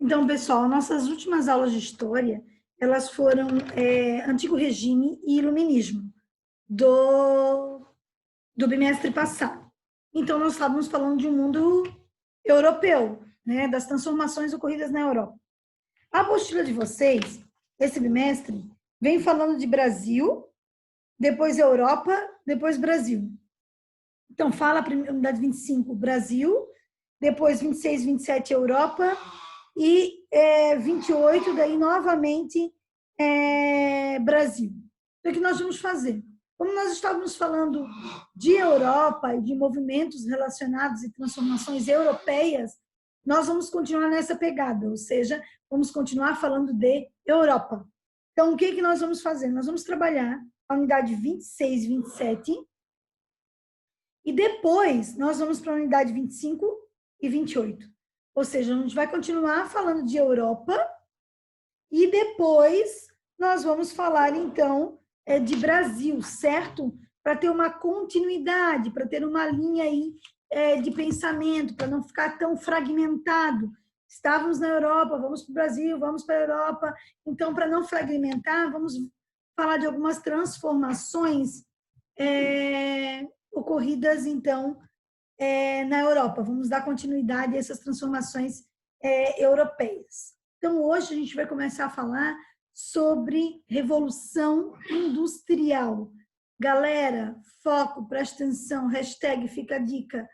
Então, pessoal, nossas últimas aulas de história, elas foram Antigo Regime e Iluminismo, do, do bimestre passado. Então, nós estávamos falando de um mundo europeu, né, das transformações ocorridas na Europa. A apostila de vocês, esse bimestre, vem falando de Brasil, depois Europa, depois Brasil. Então, fala a unidade 25, Brasil, depois 26, 27, Europa, e 28, daí novamente Brasil. Então, o que nós vamos fazer? Como nós estávamos falando de Europa e de movimentos relacionados e transformações europeias, nós vamos continuar nessa pegada, ou seja, vamos continuar falando de Europa. Então, o que nós vamos fazer? Nós vamos trabalhar a unidade 26 e 27, e depois nós vamos para a unidade 25 e 28. Ou seja, a gente vai continuar falando de Europa e depois nós vamos falar, então, de Brasil, certo? Para ter uma continuidade, para ter uma linha aí de pensamento, para não ficar tão fragmentado. Estávamos na Europa, vamos para o Brasil, vamos para a Europa. Então, para não fragmentar, vamos falar de algumas transformações ocorridas, então, na Europa. Vamos dar continuidade a essas transformações europeias. Então, hoje a gente vai começar a falar sobre Revolução Industrial. Galera, foco, presta atenção, hashtag, fica a dica.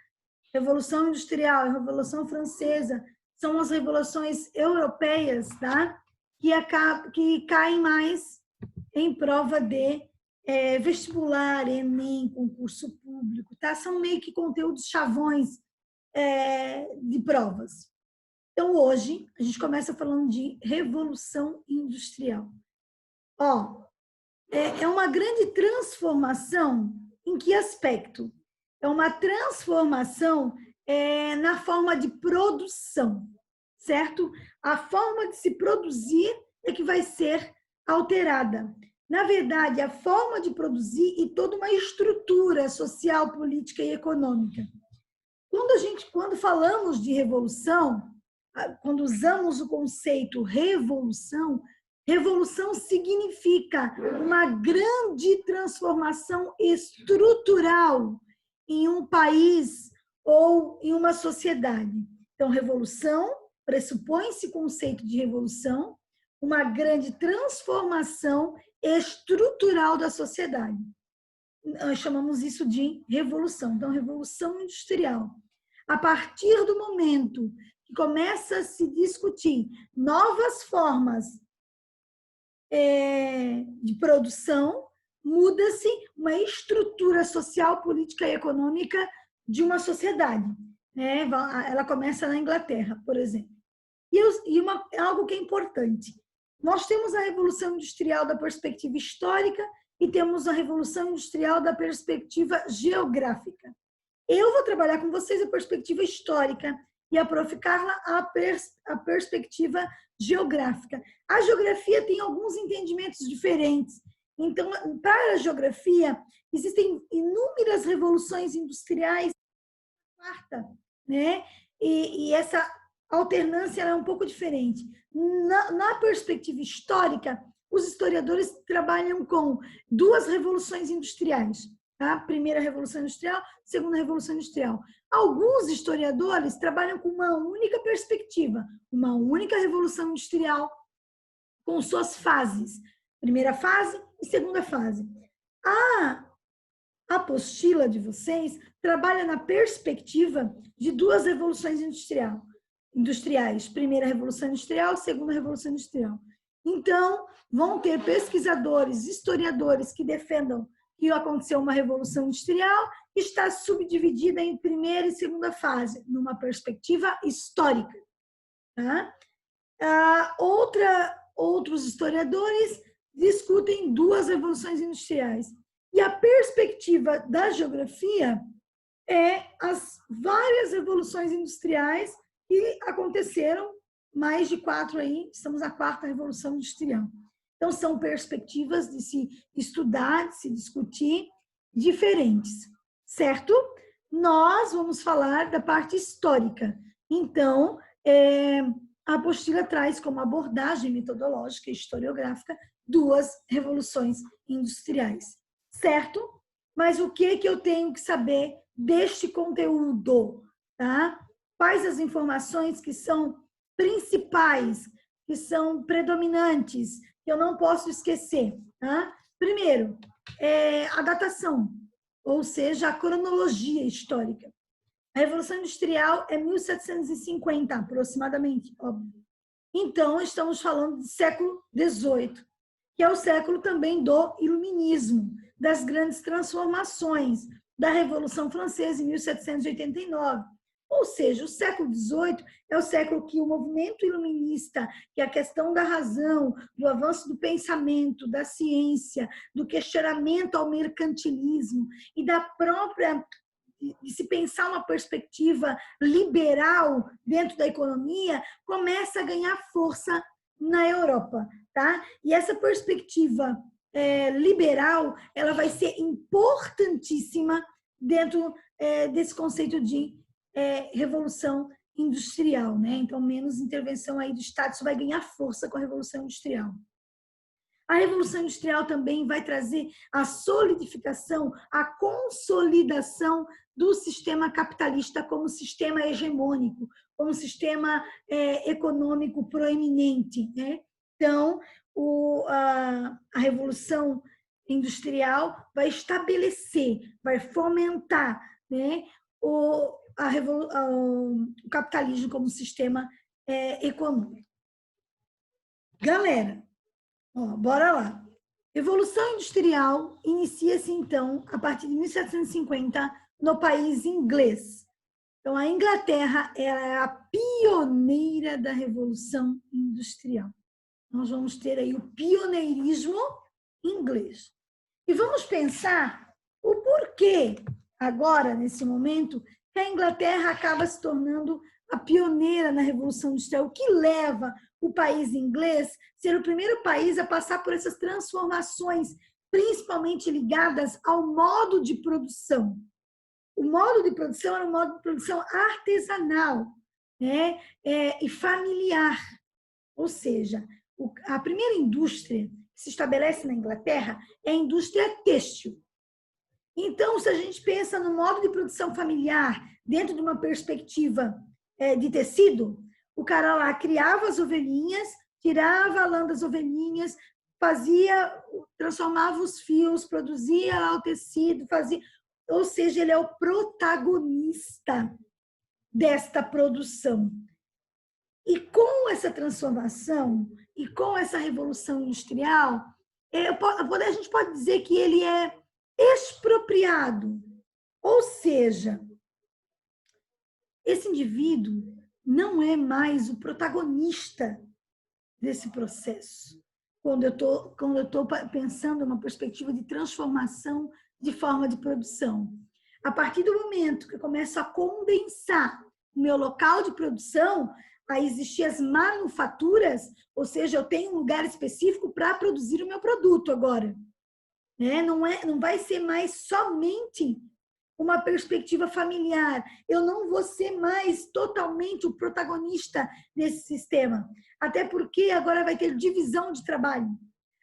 Revolução Industrial e Revolução Francesa são as revoluções europeias, tá? Que caem mais em prova de vestibular, Enem, concurso público, tá? São meio que conteúdos chavões de provas. Então, hoje, a gente começa falando de Revolução Industrial. Ó, é uma grande transformação em que aspecto? É uma transformação na forma de produção, certo? A forma de se produzir é que vai ser alterada. Na verdade, a forma de produzir e toda uma estrutura social, política e econômica. Quando falamos de revolução, quando usamos o conceito revolução, revolução significa uma grande transformação estrutural em um país ou em uma sociedade. Então, revolução pressupõe-se conceito de revolução, uma grande transformação estrutural da sociedade. Nós chamamos isso de revolução. Então, revolução industrial. A partir do momento que começa a se discutir novas formas de produção, muda-se uma estrutura social, política e econômica de uma sociedade. Ela começa na Inglaterra, por exemplo. Algo que é importante. Nós temos a Revolução Industrial da perspectiva histórica e temos a Revolução Industrial da perspectiva geográfica. Eu vou trabalhar com vocês a perspectiva histórica e a Prof. Carla a perspectiva geográfica. A geografia tem alguns entendimentos diferentes. Então, para a geografia, existem inúmeras revoluções industriais, quarta, né? E essa alternância é um pouco diferente. Na perspectiva histórica, os historiadores trabalham com duas revoluções industriais. Tá? Primeira Revolução Industrial, segunda Revolução Industrial. Alguns historiadores trabalham com uma única perspectiva, uma única Revolução Industrial com suas fases. Primeira fase e segunda fase. A apostila de vocês trabalha na perspectiva de duas revoluções industriais. Primeira Revolução Industrial, segunda Revolução Industrial. Então, vão ter pesquisadores, historiadores que defendam que aconteceu uma revolução industrial, está subdividida em primeira e segunda fase, numa perspectiva histórica. Tá? Outros historiadores discutem duas revoluções industriais. E a perspectiva da geografia é as várias revoluções industriais que aconteceram, mais de 4 aí, estamos na 4ª Revolução Industrial. Então, são perspectivas de se estudar, de se discutir, diferentes, certo? Nós vamos falar da parte histórica. Então, a apostila traz como abordagem metodológica e historiográfica duas revoluções industriais, certo? Mas o que eu tenho que saber deste conteúdo, tá? Quais as informações que são principais, que são predominantes, que eu não posso esquecer, tá? Primeiro, a datação, ou seja, a cronologia histórica. A Revolução Industrial é 1750, aproximadamente, óbvio. Então, estamos falando do século XVIII, que é o século também do Iluminismo, das grandes transformações, da Revolução Francesa em 1789. Ou seja, o século XVIII é o século que o movimento iluminista, que é a questão da razão, do avanço do pensamento, da ciência, do questionamento ao mercantilismo e da própria de se pensar uma perspectiva liberal dentro da economia, começa a ganhar força na Europa, tá? E essa perspectiva liberal, ela vai ser importantíssima dentro desse conceito de revolução industrial, né? Então, menos intervenção aí do Estado, isso vai ganhar força com a revolução industrial. A Revolução Industrial também vai trazer a solidificação, a consolidação do sistema capitalista como sistema hegemônico, como sistema econômico proeminente, né? Então, a Revolução Industrial vai estabelecer, vai fomentar, né, o capitalismo como sistema econômico. Galera, bora lá. Evolução industrial inicia-se, então, a partir de 1750, no país inglês. Então, a Inglaterra é a pioneira da Revolução Industrial. Nós vamos ter aí o pioneirismo inglês. E vamos pensar o porquê, agora, nesse momento, que a Inglaterra acaba se tornando a pioneira na Revolução Industrial. O que leva o país inglês a ser o primeiro país a passar por essas transformações, principalmente ligadas ao modo de produção. O modo de produção era um modo de produção artesanal, né? E familiar. Ou seja, a primeira indústria que se estabelece na Inglaterra é a indústria têxtil. Então, se a gente pensa no modo de produção familiar dentro de uma perspectiva de tecido, o cara lá criava as ovelhinhas, tirava a lã das ovelhinhas, transformava os fios, produzia lá o tecido, fazia... Ou seja, ele é o protagonista desta produção. E com essa transformação e com essa revolução industrial, a gente pode dizer que ele é expropriado. Ou seja, esse indivíduo não é mais o protagonista desse processo. Quando eu estou pensando numa perspectiva de transformação de forma de produção. A partir do momento que eu começo a condensar o meu local de produção, a existir as manufaturas, ou seja, eu tenho um lugar específico para produzir o meu produto agora. Não vai ser mais somente uma perspectiva familiar. Eu não vou ser mais totalmente o protagonista desse sistema. Até porque agora vai ter divisão de trabalho.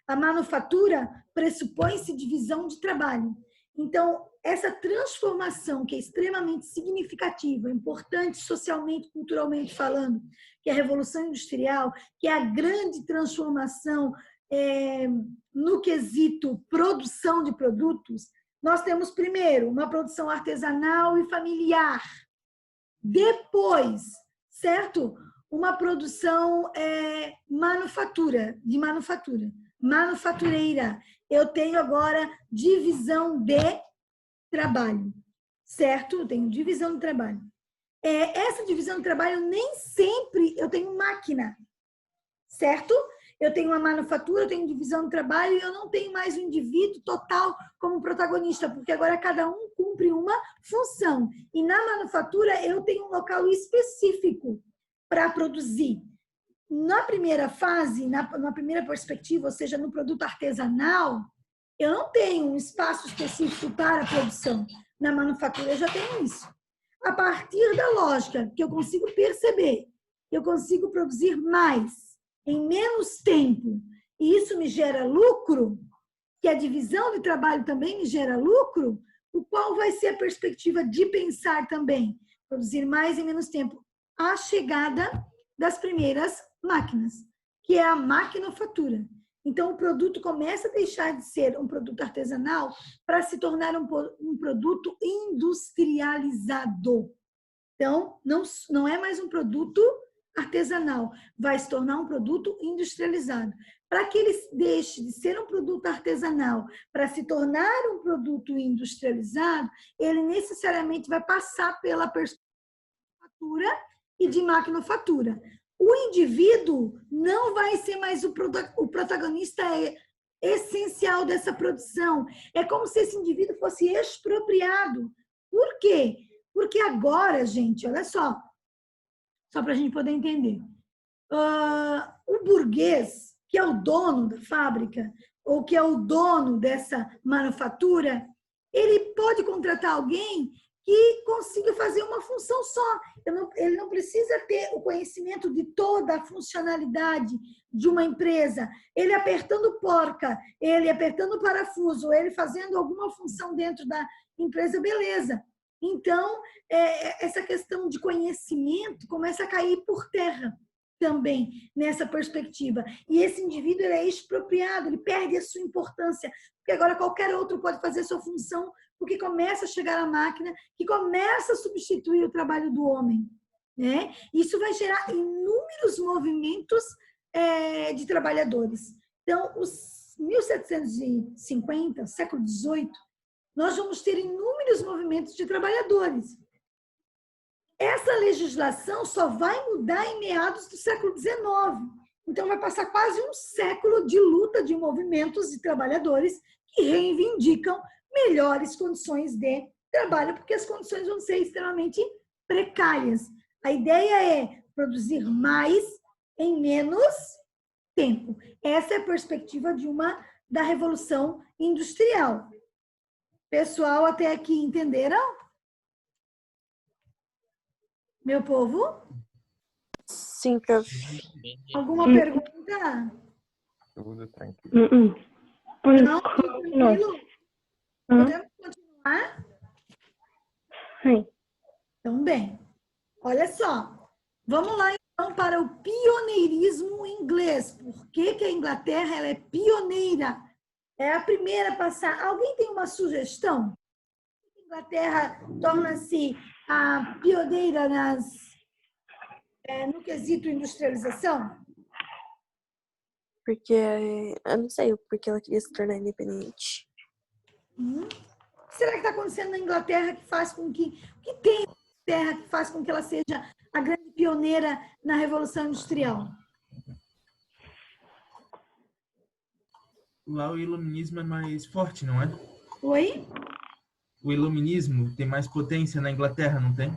A manufatura pressupõe-se divisão de trabalho. Então, essa transformação que é extremamente significativa, importante socialmente, culturalmente falando, que é a Revolução Industrial, que é a grande transformação no quesito produção de produtos, nós temos primeiro uma produção artesanal e familiar. Depois, certo? Uma produção de manufatura. Manufatureira. Eu tenho agora divisão de trabalho, certo? Eu tenho divisão de trabalho. Essa divisão de trabalho nem sempre eu tenho máquina, certo? Eu tenho uma manufatura, eu tenho divisão de trabalho e eu não tenho mais o indivíduo total como protagonista, porque agora cada um cumpre uma função. E na manufatura eu tenho um local específico para produzir. Na primeira fase, na primeira perspectiva, ou seja, no produto artesanal, eu não tenho um espaço específico para a produção. Na manufatura eu já tenho isso. A partir da lógica que eu consigo perceber eu consigo produzir mais em menos tempo, e isso me gera lucro, que a divisão de trabalho também me gera lucro, o qual vai ser a perspectiva de pensar também? Produzir mais em menos tempo. A chegada das primeiras máquinas, que é a maquinofatura. Então, o produto começa a deixar de ser um produto artesanal para se tornar um produto industrializado. Então, não é mais um produto artesanal, vai se tornar um produto industrializado. Para que ele deixe de ser um produto artesanal para se tornar um produto industrializado, ele necessariamente vai passar pela fatura e de maquinofatura. O indivíduo não vai ser mais o protagonista essencial dessa produção. É como se esse indivíduo fosse expropriado. Por quê? Porque agora, gente, olha só para a gente poder entender. O burguês, que é o dono da fábrica, ou que é o dono dessa manufatura, ele pode contratar alguém que consiga fazer uma função só. Ele não precisa ter o conhecimento de toda a funcionalidade de uma empresa. Ele apertando porca, ele apertando parafuso, ele fazendo alguma função dentro da empresa, beleza. Então, essa questão de conhecimento começa a cair por terra também nessa perspectiva. E esse indivíduo ele é expropriado, ele perde a sua importância, porque agora qualquer outro pode fazer a sua função, porque começa a chegar a máquina que começa a substituir o trabalho do homem, né? Isso vai gerar inúmeros movimentos de trabalhadores. Então, os 1750, século XVIII, nós vamos ter inúmeros movimentos de trabalhadores. Essa legislação só vai mudar em meados do século XIX. Então, vai passar quase um século de luta de movimentos de trabalhadores que reivindicam melhores condições de trabalho, porque as condições vão ser extremamente precárias. A ideia é produzir mais em menos tempo. Essa é a perspectiva da Revolução Industrial. Pessoal, até aqui entenderam? Meu povo? Sim, prof. Alguma pergunta? Tudo tranquilo. Não? Tranquilo? Podemos continuar? Sim. Então, bem. Olha só. Vamos lá, então, para o pioneirismo inglês. Por que a Inglaterra ela é pioneira? É a primeira a passar. Alguém tem uma sugestão? A Inglaterra torna-se a pioneira no quesito industrialização? Porque, eu não sei porque ela queria se tornar independente. O que será que está acontecendo na Inglaterra que faz com que... O que tem na Inglaterra que faz com que ela seja a grande pioneira na Revolução Industrial? Lá o iluminismo é mais forte, não é? Oi? O iluminismo tem mais potência na Inglaterra, não tem?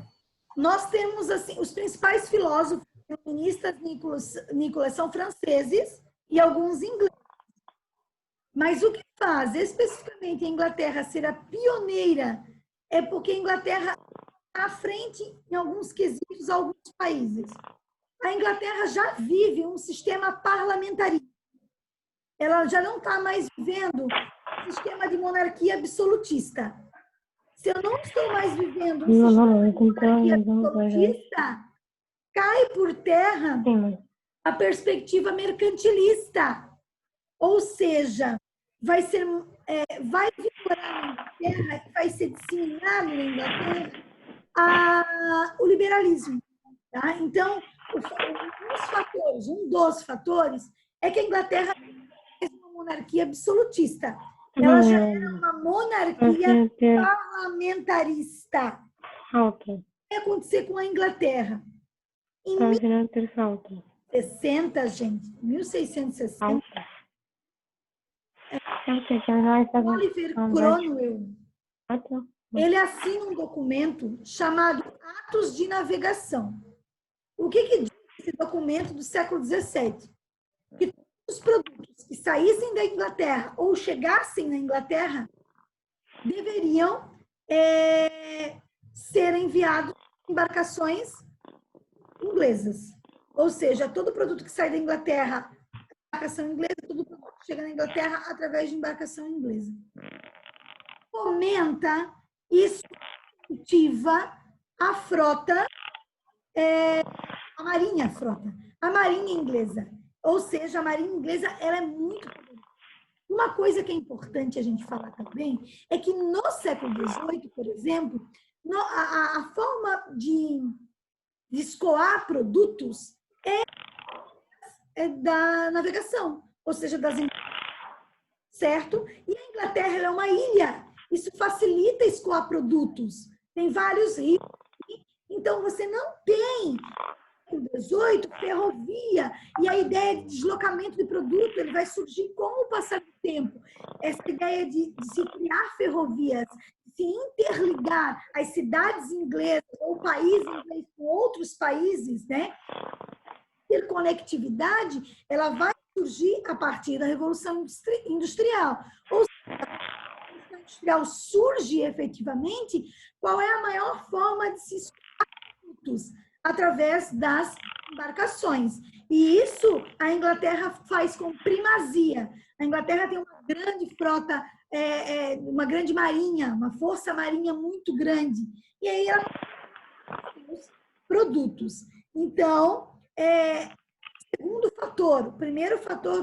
Nós temos, assim, os principais filósofos iluministas, Nicolas, são franceses e alguns ingleses. Mas o que faz especificamente a Inglaterra ser a pioneira é porque a Inglaterra está à frente em alguns quesitos, alguns países. A Inglaterra já vive um sistema parlamentarista. Ela já não está mais vivendo um sistema de monarquia absolutista. Se eu não estou mais vivendo um sistema de monarquia absolutista, cai por terra a perspectiva mercantilista. Ou seja, vai vigorar na Inglaterra, vai ser disseminado na Inglaterra o liberalismo. Tá? Então, um dos fatores é que a Inglaterra é uma monarquia absolutista. Ela já era uma monarquia parlamentarista. O que vai acontecer com a Inglaterra? Em 1660, gente, 1660, Oliver Cromwell, ele assina um documento chamado Atos de Navegação. O que diz esse documento do século XVII? Que todos os produtos que saíssem da Inglaterra ou chegassem na Inglaterra deveriam ser enviados em embarcações inglesas. Ou seja, todo produto que sai da Inglaterra, embarcação inglesa, todo produto que chega na Inglaterra através de embarcação inglesa. Fomenta e incentiva a frota, a marinha inglesa. Ou seja, a marinha inglesa ela é muito poderosa. Uma coisa que é importante a gente falar também é que no século XVIII, por exemplo, a forma de escoar produtos é da navegação, ou seja, das certo? E a Inglaterra ela é uma ilha, isso facilita escoar produtos. Tem vários rios, então você não tem no 18 ferrovia, e a ideia de deslocamento de produto ele vai surgir com o passar do tempo. Essa ideia de se criar ferrovias, de se interligar as cidades inglesas ou o país inglês com outros países, né? Ter conectividade, ela vai surgir a partir da Revolução Industrial. Ou seja, a Revolução Industrial surge efetivamente, qual é a maior forma de se escoar produtos? Através das embarcações. E isso a Inglaterra faz com primazia. A Inglaterra tem uma grande frota, uma grande marinha, uma força marinha muito grande. E aí ela tem os produtos. Então, segundo fator, o primeiro fator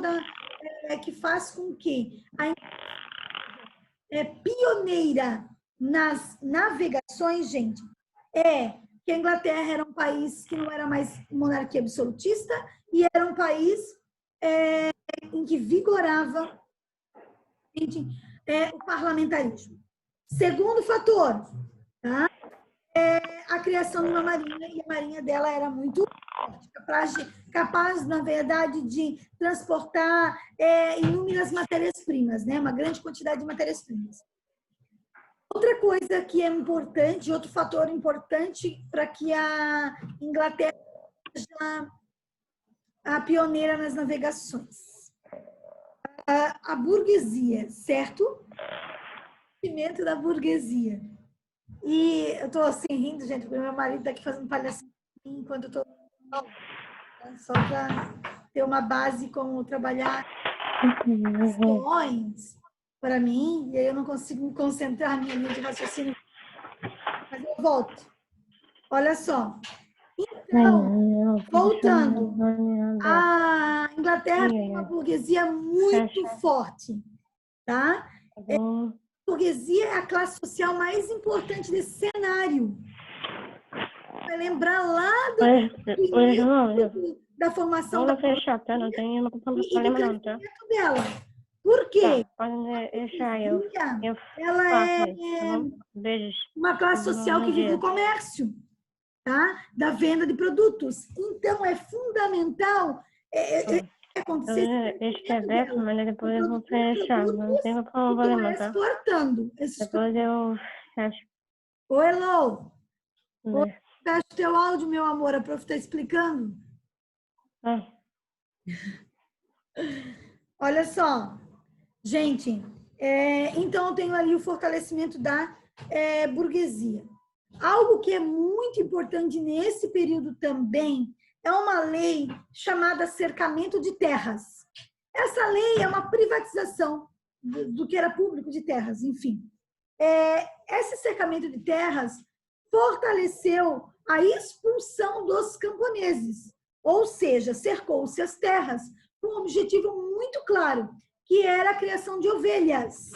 que faz com que a Inglaterra pioneira nas navegações, gente, que a Inglaterra era um país que não era mais monarquia absolutista e era um país em que vigorava o parlamentarismo. Segundo fator, tá? A criação de uma marinha, e a marinha dela era muito forte, capaz, na verdade, de transportar inúmeras matérias-primas, né? Uma grande quantidade de matérias-primas. Outra coisa que é importante, outro fator importante para que a Inglaterra seja a pioneira nas navegações. A burguesia, certo? O crescimento da burguesia. E eu estou assim rindo, gente, porque meu marido está aqui fazendo palhaçada enquanto eu estou... Só para ter uma base como trabalhar questões para mim, e aí eu não consigo me concentrar na minha linha de raciocínio. Mas eu volto. Olha só. Então, voltando, a Inglaterra tem uma burguesia muito forte, tá? A burguesia é a classe social mais importante desse cenário. Vai lembrar lá da formação da e do crescimento dela. Por quê? Ela é uma classe social que vive o comércio, tá? Da venda de produtos. Então, é fundamental acontecer mas depois eu vou fechar. Não tem problema, tá? Exportando. Depois eu fecho. Oi, Lô. Fecha o teu áudio, meu amor. A prof está explicando. Olha só. Gente, então eu tenho ali o fortalecimento da burguesia. Algo que é muito importante nesse período também é uma lei chamada cercamento de terras. Essa lei é uma privatização do que era público de terras, enfim. Esse cercamento de terras fortaleceu a expulsão dos camponeses, ou seja, cercou-se as terras com um objetivo muito claro, que era a criação de ovelhas,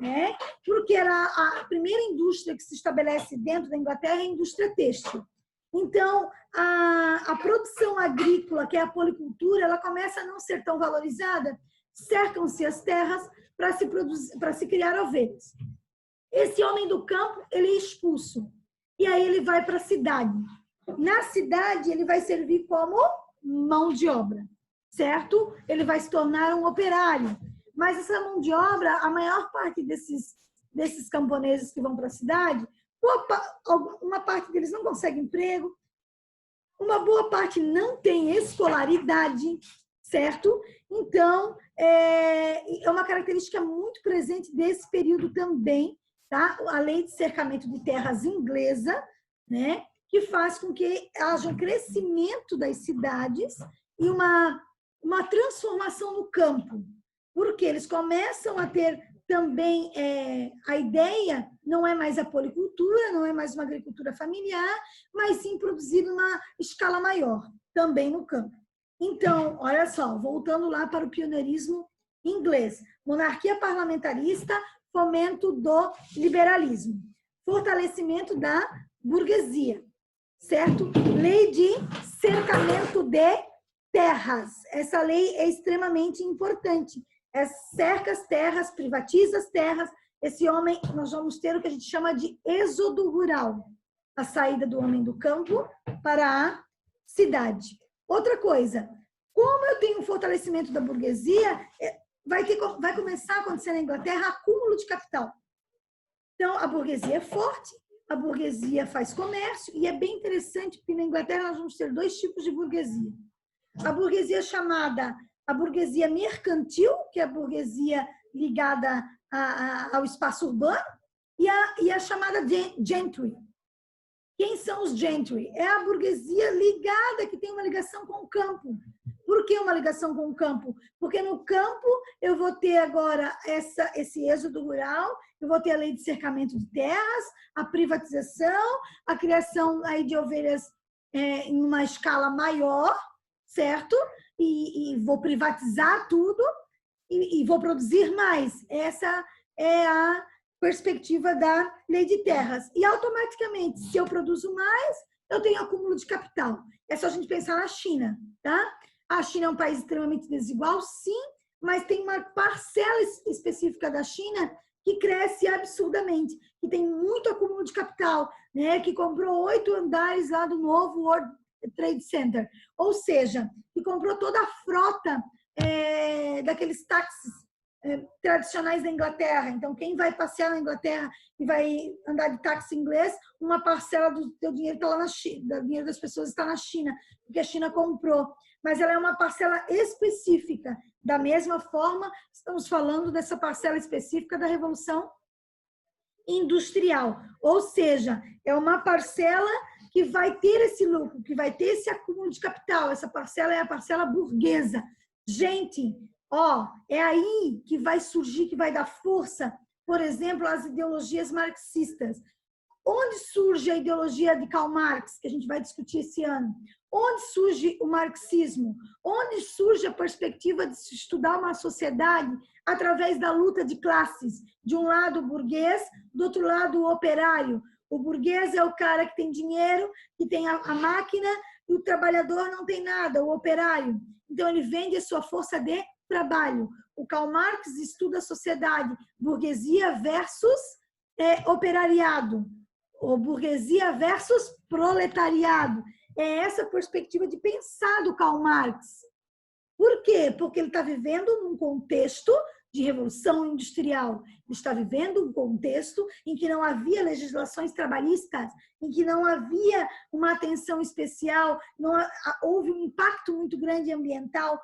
né? Porque era a primeira indústria que se estabelece dentro da Inglaterra é a indústria têxtil. Então, a produção agrícola, que é a policultura, ela começa a não ser tão valorizada, cercam-se as terras para se criar ovelhas. Esse homem do campo, ele é expulso, e aí ele vai para a cidade. Na cidade, ele vai servir como mão de obra, certo? Ele vai se tornar um operário. Mas essa mão de obra, a maior parte desses camponeses que vão para a cidade, uma parte deles não consegue emprego, uma boa parte não tem escolaridade, certo? Então, é uma característica muito presente desse período também, tá? A lei de cercamento de terras inglesa, né? que faz com que haja um crescimento das cidades e uma transformação no campo, porque eles começam a ter também a ideia, não é mais a policultura, não é mais uma agricultura familiar, mas sim produzir numa escala maior, também no campo. Então, olha só, voltando lá para o pioneirismo inglês, monarquia parlamentarista, fomento do liberalismo, fortalecimento da burguesia, certo? Lei de cercamento de terras. Essa lei é extremamente importante. Cerca as terras, privatiza as terras. Esse homem, nós vamos ter o que a gente chama de êxodo rural, a saída do homem do campo para a cidade. Outra coisa, como eu tenho um fortalecimento da burguesia, vai começar a acontecer na Inglaterra acúmulo de capital. Então, a burguesia é forte, a burguesia faz comércio, e é bem interessante, porque na Inglaterra nós vamos ter 2 tipos de burguesia. A burguesia chamada a burguesia mercantil, que é a burguesia ligada ao espaço urbano, e a chamada gentry. Quem são os gentry? É a burguesia ligada, que tem uma ligação com o campo. Por que uma ligação com o campo? Porque no campo eu vou ter agora esse êxodo rural, eu vou ter a lei de cercamento de terras, a privatização, a criação aí de ovelhas em uma escala maior, certo? E vou privatizar tudo e vou produzir mais. Essa é a perspectiva da lei de terras. E automaticamente, se eu produzo mais, eu tenho acúmulo de capital. É só a gente pensar na China, tá? A China é um país extremamente desigual, sim, mas tem uma parcela específica da China que cresce absurdamente, que tem muito acúmulo de capital, né? Que comprou 8 andares lá do novo World Trade Center, ou seja, que comprou toda a frota daqueles táxis tradicionais da Inglaterra. Então, quem vai passear na Inglaterra e vai andar de táxi inglês, uma parcela do teu dinheiro está lá na China, o dinheiro das pessoas está na China, porque a China comprou. Mas ela é uma parcela específica. Da mesma forma, estamos falando dessa parcela específica da Revolução Industrial, ou seja, é uma parcela que vai ter esse lucro, que vai ter esse acúmulo de capital. Essa parcela é a parcela burguesa. Gente, é aí que vai surgir, que vai dar força, por exemplo, às ideologias marxistas. Onde surge a ideologia de Karl Marx, que a gente vai discutir esse ano? Onde surge o marxismo? Onde surge a perspectiva de se estudar uma sociedade através da luta de classes? De um lado o burguês, do outro lado o operário. O burguês é o cara que tem dinheiro, que tem a máquina, e o trabalhador não tem nada, o operário. Então, ele vende a sua força de trabalho. O Karl Marx estuda a sociedade burguesia versus operariado, ou burguesia versus proletariado. É essa perspectiva de pensar do Karl Marx. Por quê? Porque ele está vivendo num contexto de revolução industrial. Ele está vivendo um contexto em que não havia legislações trabalhistas, em que não havia uma atenção especial, houve um impacto muito grande ambiental,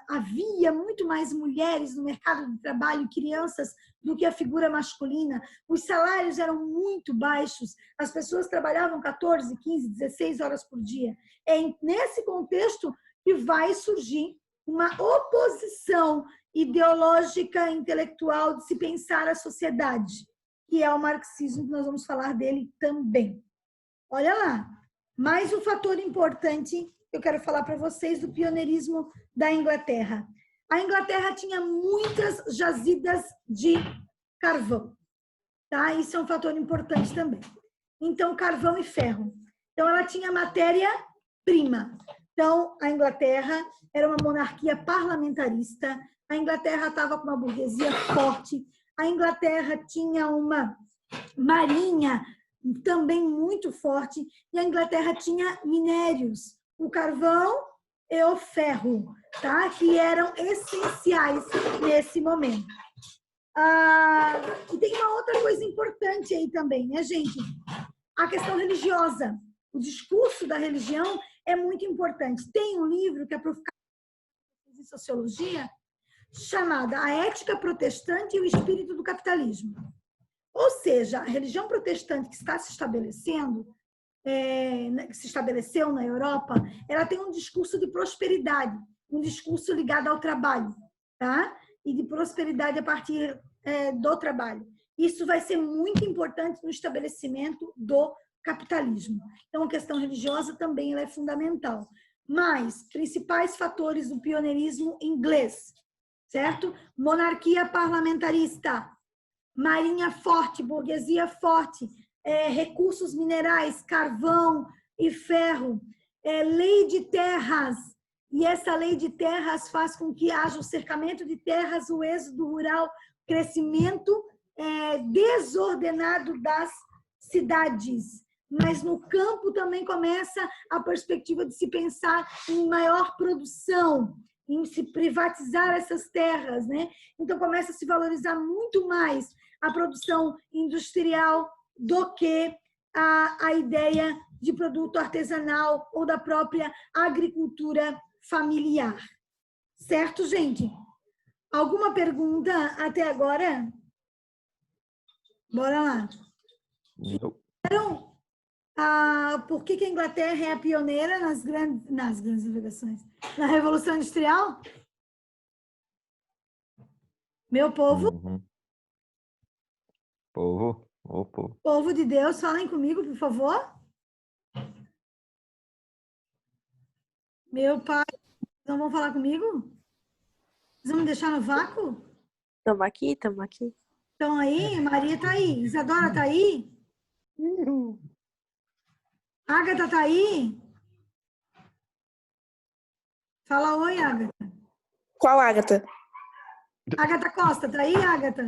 havia muito mais mulheres no mercado de trabalho, crianças, do que a figura masculina. Os salários eram muito baixos, as pessoas trabalhavam 14, 15, 16 horas por dia. É nesse contexto que vai surgir uma oposição ideológica, intelectual de se pensar a sociedade, que é o marxismo, que nós vamos falar dele também. Olha lá, mais um fator importante que eu quero falar para vocês do pioneirismo da Inglaterra. A Inglaterra tinha muitas jazidas de carvão, tá? Isso é um fator importante também. Então, carvão e ferro. Então, ela tinha matéria-prima. Então, a Inglaterra era uma monarquia parlamentarista, a Inglaterra estava com uma burguesia forte, a Inglaterra tinha uma marinha também muito forte, e a Inglaterra tinha minérios, o carvão e o ferro, tá? Que eram essenciais nesse momento. E tem uma outra coisa importante aí também, né, gente? A questão religiosa. O discurso da religião é muito importante. Tem um livro que é professor de sociologia, chamado A Ética Protestante e o Espírito do Capitalismo. Ou seja, a religião protestante que está se estabelecendo que se estabeleceu na Europa, ela tem um discurso de prosperidade, um discurso ligado ao trabalho, tá? E de prosperidade a partir do trabalho. Isso vai ser muito importante no estabelecimento do capitalismo. Então, a questão religiosa também ela é fundamental. Mas, principais fatores do pioneirismo inglês, certo? Monarquia parlamentarista, marinha forte, burguesia forte, recursos minerais, carvão e ferro, lei de terras, e essa lei de terras faz com que haja o cercamento de terras, o êxodo rural, crescimento desordenado das cidades. Mas no campo também começa a perspectiva de se pensar em maior produção, em se privatizar essas terras, né? Então começa a se valorizar muito mais a produção industrial do que a ideia de produto artesanal ou da própria agricultura familiar. Certo, gente? Alguma pergunta até agora? Bora lá. Então, por que a Inglaterra é a pioneira nas grandes navegações? Na Revolução Industrial? Meu povo? Uhum. Povo. Ô, povo. Povo de Deus, falem comigo, por favor. Meu pai, não vão falar comigo? Vocês vão me deixar no vácuo? Estamos aqui, estamos aqui. Estão aí? Maria está aí. Isadora está aí? Ágata está aí? Fala oi, Ágata. Qual Agatha? Ágata Costa, está aí, Ágata?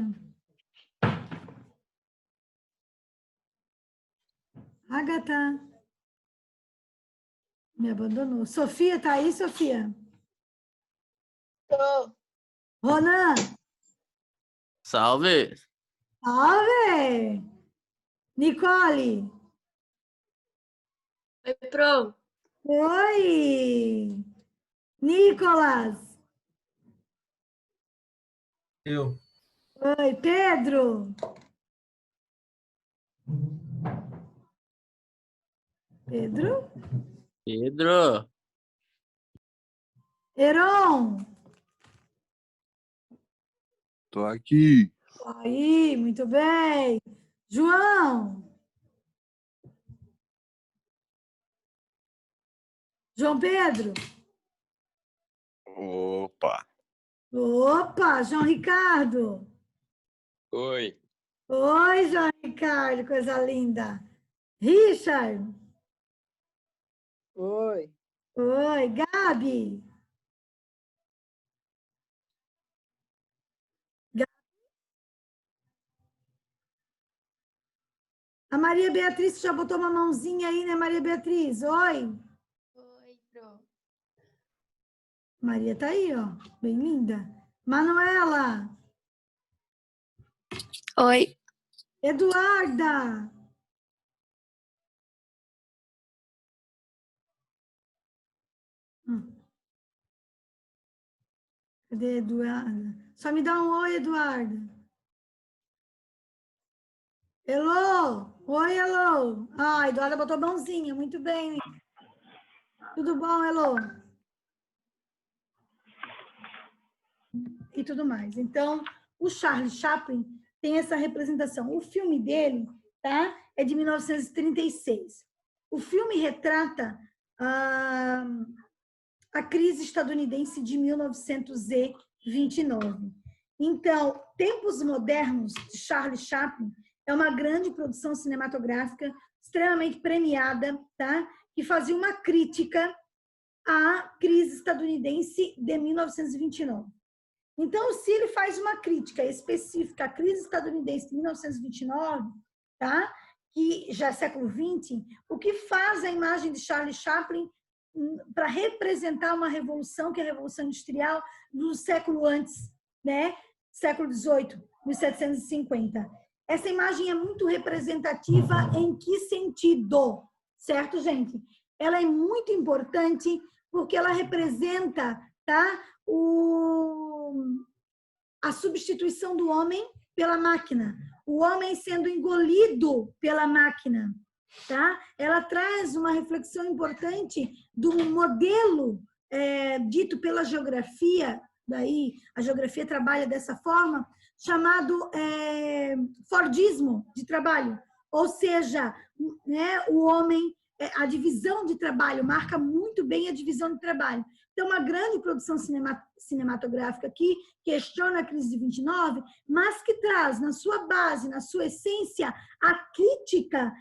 Ágata. Me abandonou. Sofia, está aí, Sofia? Tô. Ronan? Salve! Salve! Nicole? Oi, Pro. Oi! Nicolas? Eu. Oi, Pedro? Pedro? Pedro! Heron? Tô aqui. Aí, muito bem. João? João Pedro? Opa. Opa, João Ricardo? Oi. Oi, João Ricardo, coisa linda. Richard? Oi. Oi, Gabi? A Maria Beatriz já botou uma mãozinha aí, né, Maria Beatriz? Oi. Oi, Pro. Maria tá aí, ó, bem linda. Manuela. Oi. Eduarda. Cadê Eduarda? Só me dá um oi, Eduarda. Elô. Oi, Elô. Ah, Eduarda botou mãozinha, muito bem. Tudo bom, Elô? E tudo mais. Então, o Charlie Chaplin tem essa representação. O filme dele, tá? É de 1936. O filme retrata a crise estadunidense de 1929. Então, Tempos Modernos, de Charlie Chaplin, é uma grande produção cinematográfica extremamente premiada, tá? Que fazia uma crítica à crise estadunidense de 1929. Então, se ele faz uma crítica específica à crise estadunidense de 1929, tá? Que já é século XX, o que faz a imagem de Charlie Chaplin para representar uma revolução, que é a Revolução Industrial, do século antes, né? Século XVIII, 1750. Essa imagem é muito representativa em que sentido? Certo, gente? Ela é muito importante porque ela representa, tá? A substituição do homem pela máquina. O homem sendo engolido pela máquina. tá? Ela traz uma reflexão importante do modelo dito pela geografia, daí a geografia trabalha dessa forma, chamado Fordismo de trabalho, ou seja, né, o homem, a divisão de trabalho, marca muito bem a divisão de trabalho. Então, uma grande produção cinematográfica que questiona a crise de 29, mas que traz na sua base, na sua essência, a crítica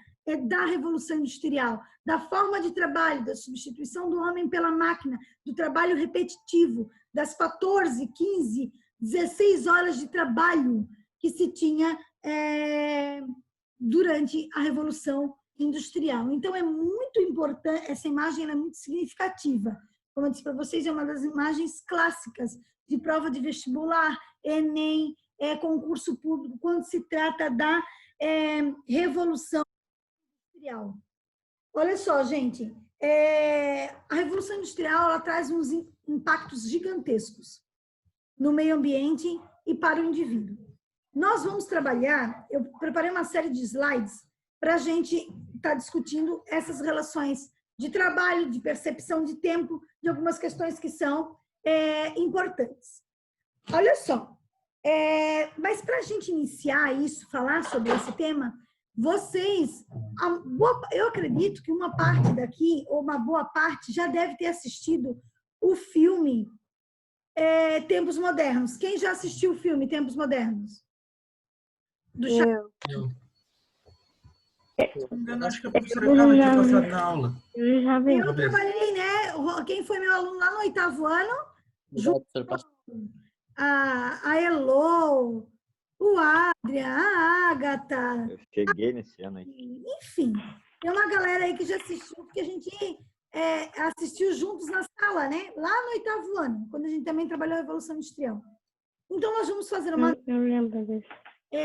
da Revolução Industrial, da forma de trabalho, da substituição do homem pela máquina, do trabalho repetitivo, das 14, 15, 16 horas de trabalho que se tinha durante a Revolução Industrial. Então, é muito importante, essa imagem é muito significativa. Como eu disse para vocês, é uma das imagens clássicas de prova de vestibular, Enem, concurso público, quando se trata da Revolução Industrial. Olha só, gente, a Revolução Industrial ela traz uns impactos gigantescos no meio ambiente e para o indivíduo. Nós vamos trabalhar, eu preparei uma série de slides para a gente estar discutindo essas relações de trabalho, de percepção de tempo, de algumas questões que são importantes. Olha só, mas para a gente iniciar isso, falar sobre esse tema, vocês, eu acredito que uma parte daqui, ou uma boa parte, já deve ter assistido o filme Tempos Modernos. Quem já assistiu o filme Tempos Modernos? Eu acho que a professora Carla tinha passado na aula. Eu trabalhei, né? Quem foi meu aluno lá no 8º ano? A Elô, o Adria, a Ágata. Eu cheguei nesse ano aí. Enfim, tem uma galera aí que já assistiu, porque a gente assistiu juntos na sala, né? Lá no 8º ano, quando a gente também trabalhou a Revolução Industrial. Então, nós vamos fazer uma... Eu lembro disso.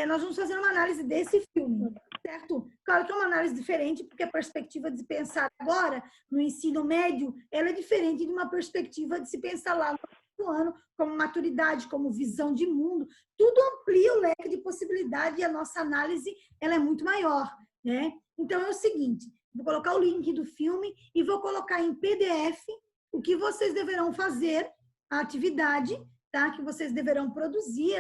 nós vamos fazer uma análise desse filme, certo? Claro que é uma análise diferente, porque a perspectiva de se pensar agora, no ensino médio, ela é diferente de uma perspectiva de se pensar lá no ano, como maturidade, como visão de mundo. Tudo amplia o leque de possibilidade e a nossa análise ela é muito maior, né? Então, é o seguinte, vou colocar o link do filme e vou colocar em PDF o que vocês deverão fazer, a atividade, tá? Que vocês deverão produzir.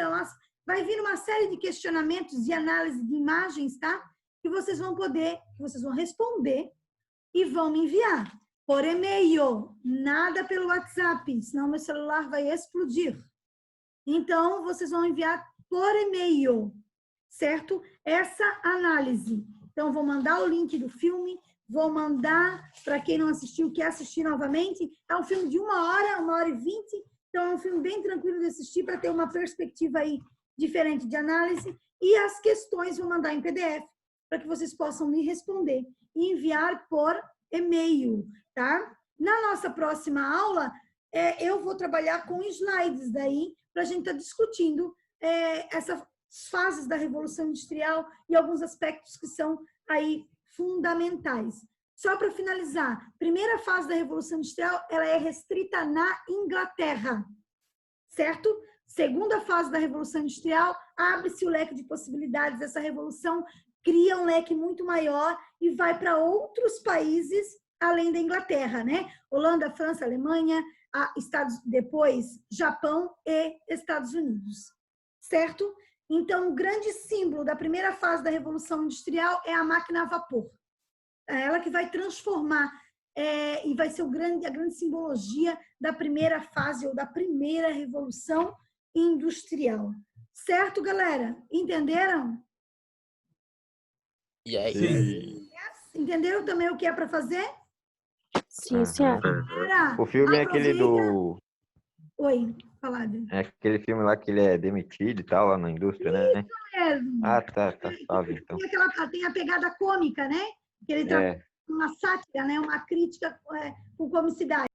Vai vir uma série de questionamentos e análise de imagens, tá? Que vocês vão poder, que vocês vão responder e vão me enviar por e-mail, nada pelo WhatsApp, senão meu celular vai explodir. Então, vocês vão enviar por e-mail, certo? Essa análise. Então, vou mandar o link do filme, vou mandar para quem não assistiu, quer assistir novamente. É um filme de 1 hora, 1h20, então é um filme bem tranquilo de assistir para ter uma perspectiva aí diferente de análise. E as questões vou mandar em PDF para que vocês possam me responder e enviar por e-mail, tá? Na nossa próxima aula, eu vou trabalhar com slides daí para a gente estar discutindo essas fases da Revolução Industrial e alguns aspectos que são aí fundamentais. Só para finalizar, primeira fase da Revolução Industrial, ela é restrita na Inglaterra, certo? Segunda fase da Revolução Industrial, abre-se o leque de possibilidades dessa revolução, cria um leque muito maior e vai para outros países além da Inglaterra, né? Holanda, França, Alemanha, depois Japão e Estados Unidos, certo? Então, o grande símbolo da primeira fase da Revolução Industrial é a máquina a vapor. É ela que vai transformar e vai ser a grande simbologia da primeira fase ou da primeira Revolução Industrial. Certo, galera? Entenderam? E aí? Sim. Entenderam também o que é para fazer? Sim, senhora. Galera, O filme é aquele do... Oi, Paládio. É aquele filme lá que ele é demitido e tal, lá na indústria, né? Mesmo. Ah, tá. Suave, então. Tem a pegada cômica, né? Que ele tá uma sátira, né? Uma crítica com comicidade.